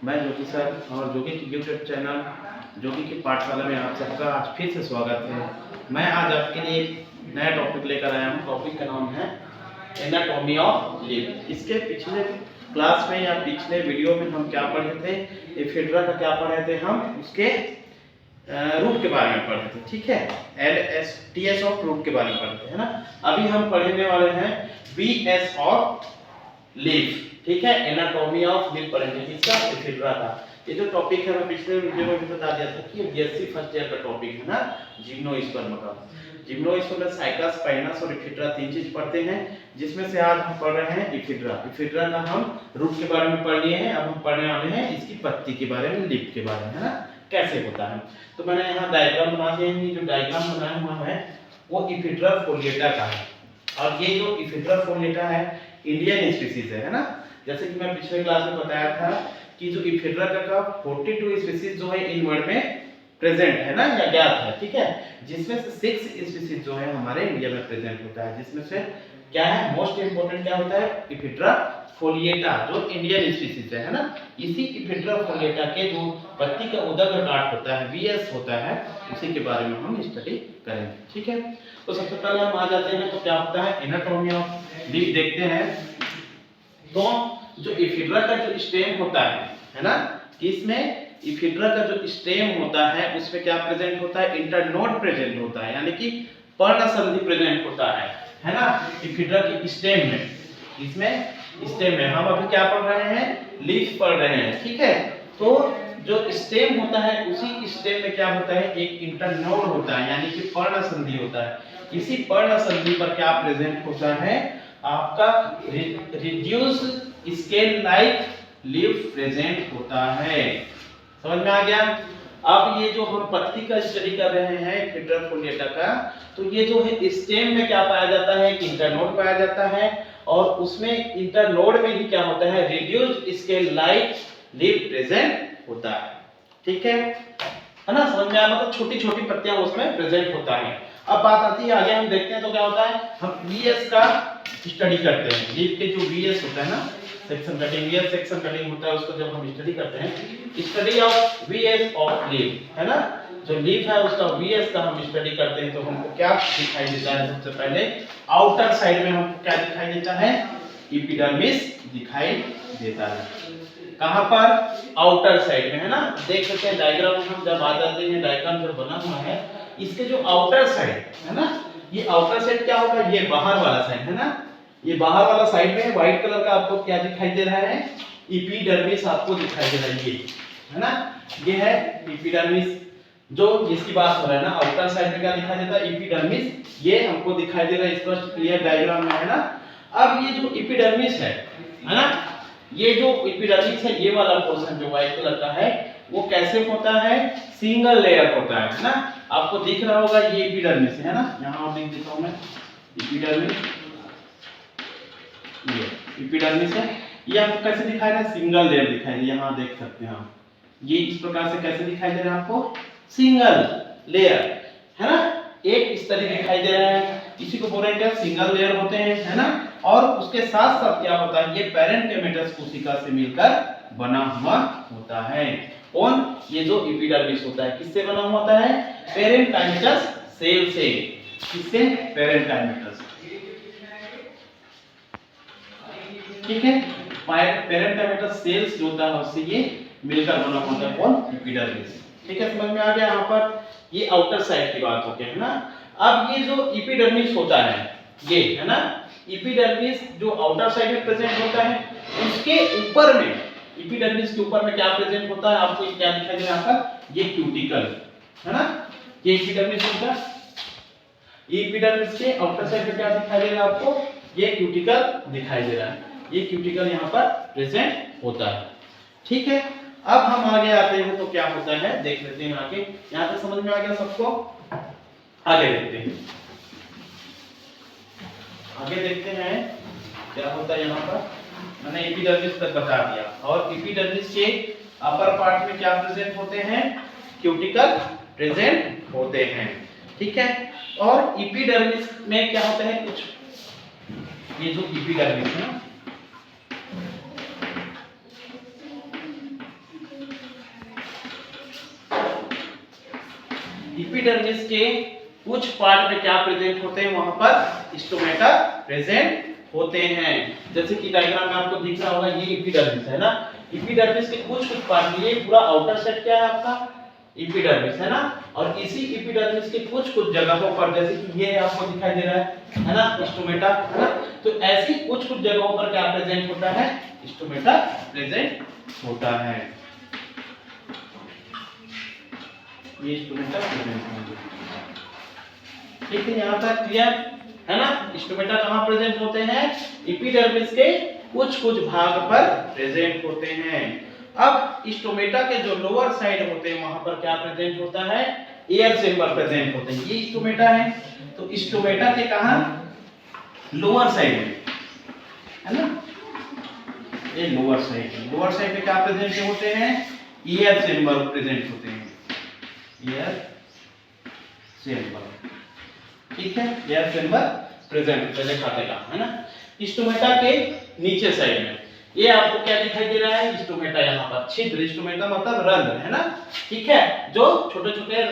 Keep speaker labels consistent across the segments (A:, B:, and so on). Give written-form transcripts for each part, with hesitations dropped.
A: मैं ज्योति सर और ज्योति की यूट्यूब चैनल ज्योति की पाठशाला में आप सबका आज फिर से स्वागत है। मैं आज आपके लिए एक नया टॉपिक लेकर आया हूँ। टॉपिक का नाम है एनाटॉमी ऑफ लिप। इसके पिछले क्लास में या पिछले वीडियो में हम क्या पढ़े थे, एफिड्रा का क्या पढ़े थे, हम उसके रूट के बारे में पढ़े थे। ठीक है, LSTS ऑफ रूट के बारे में पढ़े थे, है ना। अभी हम पढ़ने वाले हैं BS ऑफ लिप। ठीक है, एनाटॉमी ऑफ लिप पढ़ेंगे, किसका, एफिड्रा का। ये जो टॉपिक है मैं पिछले वीडियो में भी बता दिया था कि बीएससी फर्स्ट ईयर का टॉपिक है ना, जिम्नोस्पर्म का। जिम्नोस्पर्म में साइकस, स्पाइनस और एफिड्रा तीन चीज पढ़ते हैं, जिसमें से आज हम पढ़ रहे हैं एफिड्रा। एफिड्रा का हम रूट के बारे में पढ़ लिए हैं, अब हम पढ़ने वाले हैं इसकी पत्ती के बारे में, लिप के बारे में, है ना, कैसे होता है। तो मैंने यहाँ डायग्राम बना दिया है। जो डायग्राम बनाया हुआ है वो एफिड्रा फोलिएटा का है, और ये जो एफिड्रा फोलिएटा है इंडियन स्पीसीज है ना। जैसे कि मैं पिछले क्लास में बताया था कि जो एफिड्रा का 42 स्पीसीज जो है इन वर्ल्ड में प्रेजेंट है ना, या ज्ञात है। ठीक है, जिसमें से 6 स्पीसीज जो है हमारे इंडिया में प्रेजेंट होता है, जिसमें से क्या है, मोस्ट इंपोर्टेंट क्या होता है, एफिड्रा फोलिएटा जो इंडियन स्पीसीज है ना। इसी एफिड्रा फोलिएटा के जो पत्ती का उदग्र काट होता है, VS होता है, उसी के बारे में हम स्टडी करेंगे। ठीक है, तो सबसे पहले हम आ जाते हैं तो क्या होता है एनाटॉमी ऑफ लिप देखते हैं। तो जो एफिड्रा का जो स्टेम होता है ना, इसमें एफिड्रा का जो स्टेम होता है उसमें क्या प्रेजेंट होता है, इंटरनोड प्रेजेंट होता है, यानी कि पर्णसंधि प्रेजेंट होता है ना, एफिड्रा की स्टेम में। इसमें स्टेम में हम अभी क्या पढ़ रहे हैं, लीफ पढ़ रहे हैं। ठीक है, तो जो स्टेम होता है उसी स्टेम में क्या होता है, एक इंटरनोड होता है, यानी कि पर्णसंधि होता है। इसी पर्णसंधि पर क्या प्रेजेंट होता है, आपका reduce scale like lip present होता है। समझ में आ गया। अब ये जो हम पत्ती का स्टडी कर रहे हैं एफिड्रा फोलिएटा का, तो ये जो है स्टेम में क्या पाया जाता है, इंटरनोड पाया जाता है, और उसमें इंटरनोड में ही क्या होता है, reduced scale like lip present होता है। ठीक है ना, समझ में आया, मतलब छोटी छोटी पत्तियां उसमें प्रेजेंट होता है। अब बात आती है आगे, हम देखते हैं तो क्या होता है, हम VS का स्टडी करते हैं। लिप के जो VS होता है ना, section cutting, VS section cutting होता है, उसको जब हम स्टडी करते हैं, study of VS of lip, है ना, जो लिप है उसका VS का हम स्टडी करते हैं, तो हमको क्या दिखाई देता है, सबसे पहले आउटर साइड में हमको क्या दिखाई देता है, एपिडर्मिस दिखाई देता है। कहां पर, आउटर साइड में, है ना। देख सकते हैं डायग्राम में हम जब आ जाते हैं, डायग्राम जो बना हुआ है इसके जो आउटर साइड है ना, ये आउटर साइड क्या होगा, ये बाहर वाला साइड है ना, ये बाहर वाला साइड में व्हाइट कलर का आपको क्या दिखाई दे रहा है, एपिडर्मिस आपको दिखाई दे रहा है, ये है ना, ये है एपिडर्मिस जो जिसकी बात हो रहा है ना। आउटर साइड में क्या दिखाई देता है, एपिडर्मिस, ये हमको दिखाई दे रहा है स्पष्ट क्लियर डायग्राम में, है ना। अब ये जो एपिडर्मिस है ना, ये जो एपिडर्मिस है, ये वाला पोर्शन जो व्हाइट कलर का है, वो कैसे होता है, सिंगल लेयर होता है ना। आपको दिख रहा होगा ये एपिडर्मिस है ना, यहां लिख देता हूं मैं, एपिडर्मिस, ये एपिडर्मिस है। ये आपको कैसे दिखाई रहा है, सिंगल लेयर दिखाई दे, यहां देख सकते हैं आप, ये इस प्रकार से कैसे दिखाई दे रहा है आपको, सिंगल लेयर, है ना, एक इस तरह दिखाई दे रहा है, इसी को बोल रहे हैं क्या, सिंगल लेयर होते हैं, है ना। और उसके साथ साथ क्या होता है, ये पैरेंटेमेटस कोशिका से मिलकर बना हुआ होता है। कौन, ये जो एपिडर्मिस होता है किससे बना हुआ होता है, पैरेंकाइमेटस सेल से। किससे, पैरेंकाइमेटस। ठीक है, पैरेंकाइमेटस सेल्स जो होता है उससे ये मिलकर बना होता है, कौन, एपिडर्मिस। ठीक है, समझ में आ गया। यहाँ पर ये आउटर साइड की बात होती है ना। अब ये जो एपिडर्मिस होता है, ये है ना, एपिडर्मिस जो आउटर साइड में प्रेजेंट होता है, उसके ऊपर में, एपिडर्मिस के ऊपर में क्या प्रेजेंट होता है, आपको ये क्या दिखाई दे रहा है यहाँ पर, ये क्यूटिकल, है ना, ये एपिडर्मिस होता है। एपिडर्मिस के आउटर साइड में क्या दिखाई दे रहा है आपको, ये क्यूटिकल दिखाई दे रहा है, ये क्यूटिकल यहाँ पर प्रेजेंट होता है। ठीक है, अब हम आगे आते हैं तो क्या होता है, देख लेते हैं आगे। यहाँ तक समझ में आ गया सबको, आगे देखते हैं, आगे देखते हैं क्या होता है। यहाँ पर मैंने एपिडर्मिस तक बता दिया, और एपिडर्मिस के अपर पार्ट में क्या प्रेजेंट होते हैं, क्यूटिकल प्रेजेंट होते हैं। ठीक है, और एपिडर्मिस में क्या होता है, कुछ ये जो एपिडर्मिस है ना, एपिडर्मिस के कुछ पार्ट में क्या प्रेजेंट होते हैं, वहां पर स्टोमेटा प्रेजेंट होते हैं। जैसे कि डायग्राम में आपको दिख रहा होगा, ये एपिडर्मिस है ना, एपिडर्मिस के कुछ पार्ट, ये पूरा आउटर सेट क्या है आपका, एपिडर्मिस है ना, और इसी एपिडर्मिस के कुछ जगहों पर, जैसे कि ये आपको दिखाई दे रहा है ना, स्टोमेटा है ना, तो ऐसी कुछ जगहों पर क्या प्रेजेंट होता है, स्टोमेटा प्रेजेंट होता है। ये स्टोमेटा प्रेजेंट होता है। ठीक है, यहाँ तक क्लियर है ना। स्टोमेटा कहाँ प्रेजेंट होते हैं, एपिडर्मिस के कुछ भाग पर प्रेजेंट होते हैं। अब स्टोमेटा के जो लोअर साइड होते हैं वहां पर क्या प्रेजेंट होता है, एयर चेंबर प्रेजेंट होते हैं। ये स्टोमेटा है, तो स्टोमेटा के कहा, लोअर साइड में है ना, ये लोअर साइड में क्या प्रेजेंट होते हैं, एयर चेंबर प्रेजेंट होते हैं, एयर चेंबर। ठीक है, एयर चेंबर प्रेजेंट पहले खाते का है ना। स्टोमेटा के नीचे साइड में ये आपको क्या दिखाई दे रहा है, स्टोमेटा, यहाँ पर छिद्र, स्टोमेटा मतलब रंध्र है ना, ठीक है, जो छोटे छोटे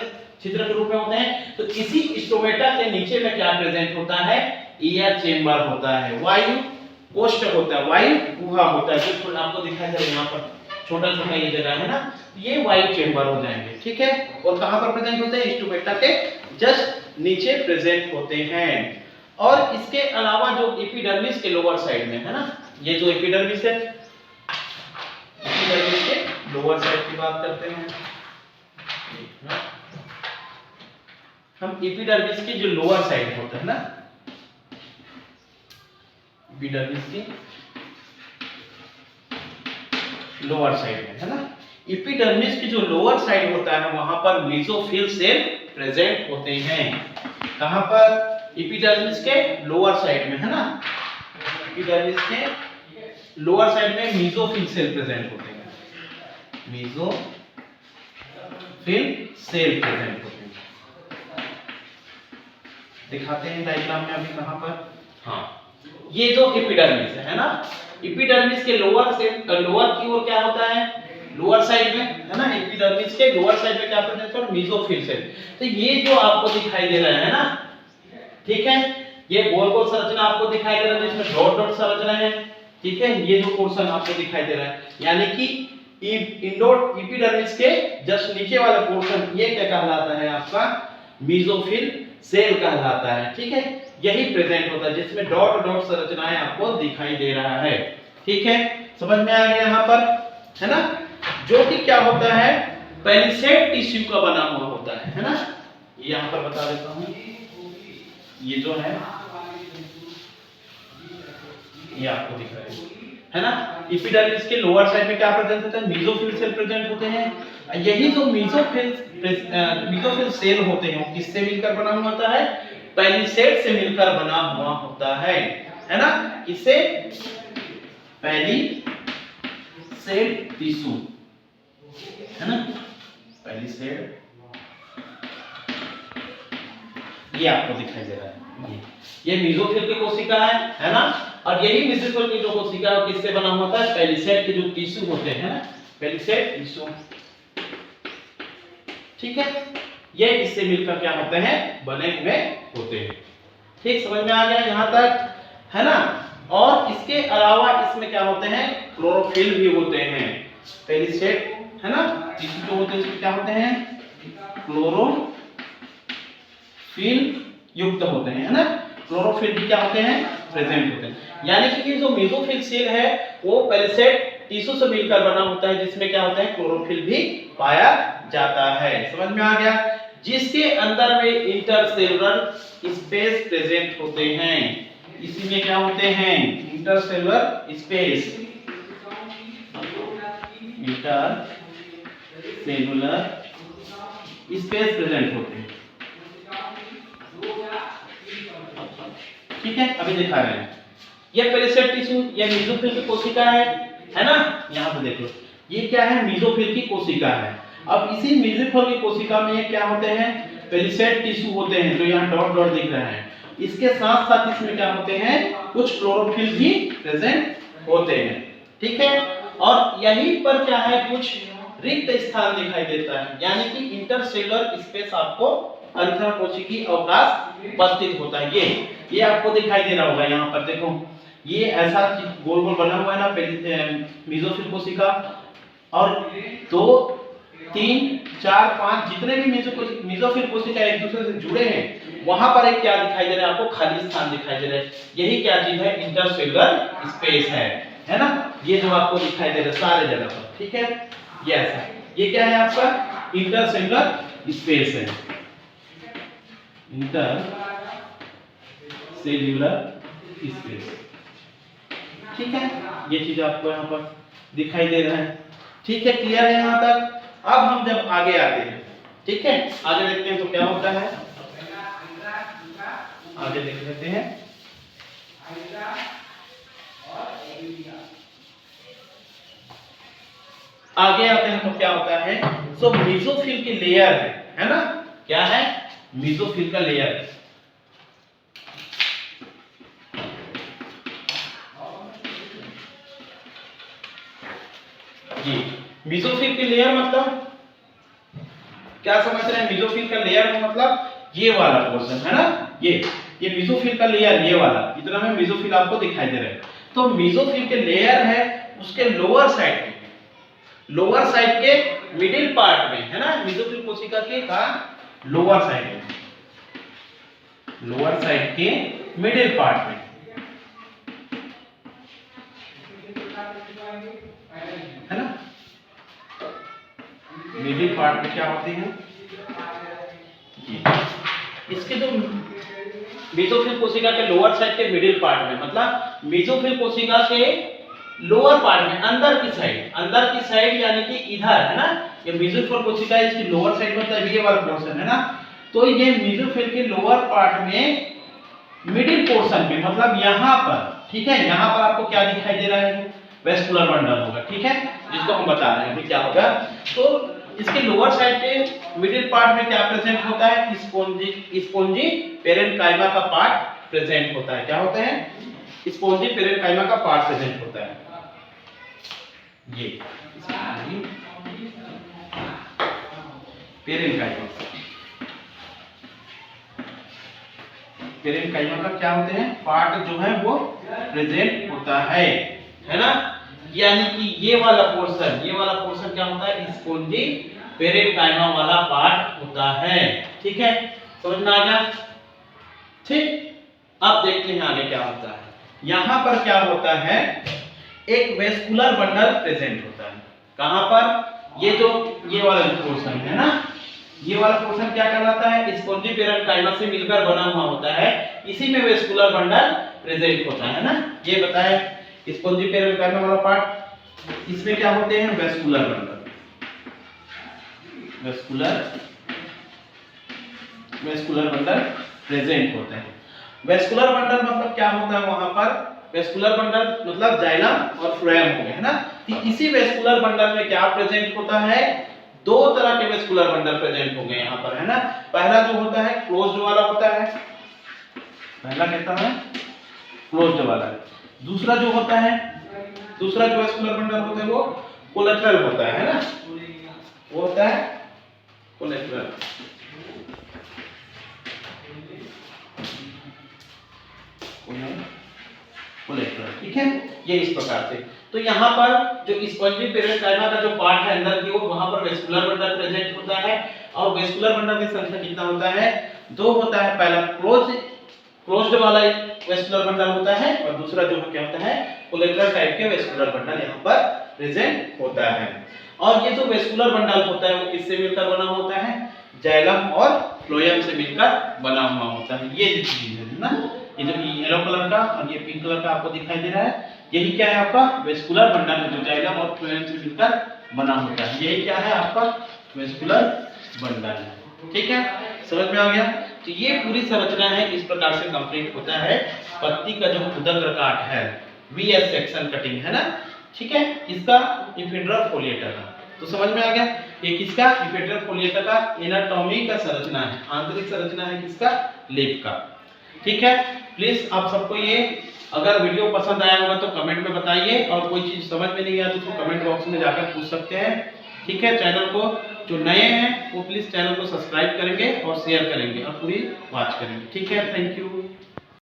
A: छिद्र के रूप में होते हैं। तो इसी स्टोमेटा के नीचे में क्या प्रेजेंट होता है, एयर चेंबर होता है, वायु कोष्ठक होता है, वायु गुहा होता है, जो आपको दिखाई दे रहा है यहाँ पर छोटा छोटा ये जगह है ना, ये वायु चेंबर हो जाएंगे। ठीक है, और कहां पर प्रेजेंट होते हैं, स्टोमेटा के जस्ट नीचे प्रेजेंट होते हैं। और इसके अलावा जो एपिडर्मिस के लोअर साइड में है ना, ये जो एपिडर्मिस है, एपिडर्मिस के लोअर साइड की बात करते हैं हम। एपिडर्मिस की जो लोअर साइड होता है ना, एपिडर्मिस की लोअर साइड में है ना, एपिडर्मिस की जो लोअर साइड होता है वहां पर मेसोफिल सेल प्रेजेंट होते हैं। कहां पर, एपिडर्मिस के लोअर साइड में है ना, एपिडर्मिस के लोअर साइड में मेसोफिल सेल प्रेजेंट होते हैं, मेसोफिल सेल प्रेजेंट होते हैं। दिखाते हैं डायग्राम में अभी कहां पर, हाँ, ये जो एपिडर्मिस है ना, एपिडर्मिस के लोअर की ओर क्या होता है, लोअर साइड में है ना, एपिडर्मिस के लोअर साइड में क्या प्रेजेंट होता है, मेसोफिल सेल। तो ये जो आपको दिखाई दे रहा है ना, ठीक है, ये गोल गोल संरचना आपको दिखाई दे रहा है जिसमें डॉट डॉट संरचना है। ठीक है, ये जो पोर्शन आपको दिखाई दे रहा है, यानी कि एपिडर्मिस के जस्ट नीचे वाला पोर्शन, ये क्या कहलाता है आपका, मेसोफिल सेल कहलाता है। ठीक है, यही प्रेजेंट होता है जिसमें डॉट डॉट संरचनाएं आपको दिखाई दे रहा है। ठीक है, समझ में आ गया यहाँ पर है ना, जो कि क्या होता है, पेलिसेड टिश्यू का बना हुआ होता है ना। ये यहाँ पर बता देता हूँ, ये जो है ये आपको दिख रहा है ना, एपिडर्मिस के लोअर साइड में क्या प्रेजेंट होता है, मेसोफिल सेल प्रेजेंट होते हैं। यही जो मेसोफिल सेल होते हैं वो किससे मिलकर बना हुआ होता है, पेलिसेड से मिलकर बना हुआ होता है ना। किससे, पेलिसेड टिश्यू है ना, पेलिसेड, ये आपको दिखाई दे रहा है, ये मेसोफिल की कोशिका है ना, और यही मेसोफिल की जो कोशिका है किससे बना हुआ था, पेलिसेड के जो टिश्यू होते हैं, पेलिसेड टिश्यू। ठीक है, ये इससे मिलकर क्या होते हैं, बने हुए होते हैं। ठीक, समझ में आ गया यहाँ तक है ना। और इसके अलावा इसमें क्या होते हैं, क्लोरोफिल भी होते हैं, पेलिसेड है ना, टिश्यू जो होते हैं इसमें क्या होते हैं, क्लोरोफिल युक्त होते हैं है ना, क्लोरोफिल भी क्या होते हैं, प्रेजेंट होते हैं। यानी कि ये जो मेसोफिल सेल है वो पेलिसेड टिश्यू से मिलकर बना होता है जिसमें क्या होता है, क्लोरोफिल भी पाया जाता है। समझ में आ गया, जिसके अंदर में इंटरसेलुलर स्पेस प्रेजेंट होते हैं। इसी में क्या होते हैं, intercellular space, intercellular space present होते हैं। ठीक है, अभी दिखा रहे हैं, ये पेलिसेड टिश्यू, ये मेसोफिल की कोशिका है ना, यहाँ पे देखो ये क्या है, मेसोफिल की कोशिका है। अब इसी मेसोफिल की कोशिका में ये क्या होते हैं, पेलिसेड टिश्यू होते हैं, जो यहाँ डॉट डॉट दिख रहे हैं। इसके साथ साथ इसमें क्या होते हैं, कुछ क्लोरोफिल भी प्रेजेंट होते हैं। ठीक है, और यहीं पर क्या है, कुछ रिक्त स्थान दिखाई देता है, यानी कि इंटरसेलुलर स्पेस आपको अंतःकोशिकीय अवकाश उपस्थित होता है। ये आपको दिखाई दे रहा होगा, यहाँ पर देखो ये ऐसा गोल गोल बना हुआ है ना मेसोफिल कोशिका, और 2 3 4 5 जितने भी मेसोफिल कोशिका एक दूसरे से जुड़े हैं, वहां पर एक क्या दिखाई दे रहा है आपको, खाली स्थान दिखाई दे रहा है। यही क्या चीज है, इंटरसेलुलर स्पेस है ना, ये जो आपको दिखाई दे रहा है सारे जगह पर, ठीक है। ये ऐसा, ये क्या है आपका इंटरसेलुलर स्पेस है, इंटरसेल्युलर स्पेस, ठीक है। ये चीज आपको यहाँ पर दिखाई दे रहा है, ठीक है। क्लियर है यहाँ तक। अब हम जब आगे आते हैं, ठीक है, आगे देखते हैं तो क्या होता है, आगे देख लेते हैं। आगे आते हैं तो क्या होता है, सो मेसोफिल की लेयर है ना, क्या है, मेसोफिल का लेयर। जी, मेसोफिल की लेयर मतलब क्या समझ रहे हैं, मेसोफिल का लेयर में मतलब ये वाला पोर्शन है ना, ये मेसोफिल का लेयर, ये वाला इतना में मेसोफिल आपको दिखाई दे रहा है। तो मेसोफिल के लेयर है उसके लोअर साइड के मिडिल पार्ट में, है ना, मेसोफिल कोशिका के का लोअर साइड के मिडिल पार्ट में, है ना, मिडिल पार्ट में क्या होते हैं, इसके जो मेसोफिल कोशिका के लोअर साइड के मिडिल पार्ट में, मतलब मेसोफिल कोशिका के लोअर पार्ट में, अंदर की साइड यानी कि इधर, है ना, ये मेसोफिल कोशिका है, इसकी लोअर साइड मतलब ये वाला पोर्शन है ना, तो ये मेसोफिल के लोअर पार्ट में मिडिल पोर्शन में, मतलब यहाँ पर, ठीक है, यहाँ पर आपको क्या दिखाई दे रहा है, वेस्कुलर बंडल होगा, ठीक है, जिसको हम बता रहे हैं कि क्या होगा। तो इसके लोअर साइड के मिडिल पार्ट में क्या प्रेजेंट होता है, स्पोंजी पेरेन्काइमा का पार्ट प्रेजेंट होता है। क्या होता है, स्पोंजी पेरेन्काइमा का पार्ट प्रेजेंट होता है। ये पेरेन्काइमा का क्या होते हैं, पार्ट जो है वो प्रेजेंट होता है ना, यानी कि ये वाला पोर्शन क्या होता है, स्पोंजी पेरेन्काइमा वाला पार्ट होता है, ठीक है, समझ में आ गया, ठीक। अब देखते हैं आगे क्या होता है। यहां पर क्या होता है, एक वेस्कुलर बंडल प्रेजेंट होता है। कहां पर, ये वाला पोर्शन है ना, ये वाला पोर्शन क्या कहलाता है, स्पोंजी पेरेन्काइमा से मिलकर बना हुआ होता है, इसी में वेस्कुलर बंडल प्रेजेंट होता है ना। ये बताए स्पोंजी पेरेन्काइमा वाला पार्ट, इसमें क्या होते हैं, वेस्कुलर बंडल प्रेजेंट होते हैं। वेस्कुलर बंडल मतलब क्या होता है, वहां पर वेस्कुलर बंडल मतलब जाइलम और फ्लोएम हो गए, है ना। इसी वेस्कुलर बंडल में क्या प्रेजेंट होता है, 2 तरह के वेस्कुलर बंडल प्रेजेंट हो गए यहाँ पर, है ना। पहला जो होता है क्लोज्ड वाला होता है, पहला कहता है क्लोज्ड वाला। दूसरा जो वेस्कुलर बंडल होता है वो कोलेटरल होता है ना, वो होता है कोलेटरल। ठीक है, ये इस प्रकार से। तो यहाँ पर जो स्पॉन्जी पेरेन्काइमा का जो पार्ट है अंदर की ओर, वहां पर वेस्कुलर बंडल प्रेजेंट होता है, और वेस्कुलर बंडल की संख्या कितना होता है, 2 होता है। पहला क्लोज्ड वाला वेस्कुलर बंडल होता है, और दूसरा जो क्या होता है, कोलेटरल टाइप के वेस्कुलर बंडल यहाँ पर प्रेजेंट होता है। और ये जो वेस्कुलर बंडल होता है वो किससे मिलकर बना होता है, जाइलम और फ्लोएम से मिलकर बना हुआ होता है। ये जो चीज है ना, ये जो येलो कलर का और ये पिंक कलर का आपको दिखाई दे रहा है, यही क्या है आपका वेस्कुलर बंडल है, जो जाइलम और फ्लोएम से मिलकर बना होता है। यही क्या है आपका वेस्कुलर बंडल है, ठीक है, समझ में आ गया। तो ये पूरी संरचना है, इस प्रकार से कंप्लीट होता है पत्ती का जो उदग्र काट है, वीएस सेक्शन कटिंग, है ना, ठीक है, इसका इन्फीड्रल फोलिएटा का। तो समझ में आ गया, ये किसका, इन्फीड्रल फोलिएटा का एनाटॉमी का संरचना है, आंतरिक संरचना है किसका, लीफ का, ठीक है। प्लीज आप सबको ये, अगर वीडियो पसंद आया होगा तो कमेंट में बताइए, और कोई चीज समझ में नहीं आया तो कमेंट बॉक्स में जाकर पूछ सकते हैं। ठीक है, चैनल को जो नए हैं वो प्लीज़ चैनल को सब्सक्राइब करेंगे और शेयर करेंगे और पूरी वॉच करेंगे। ठीक है, थैंक यू।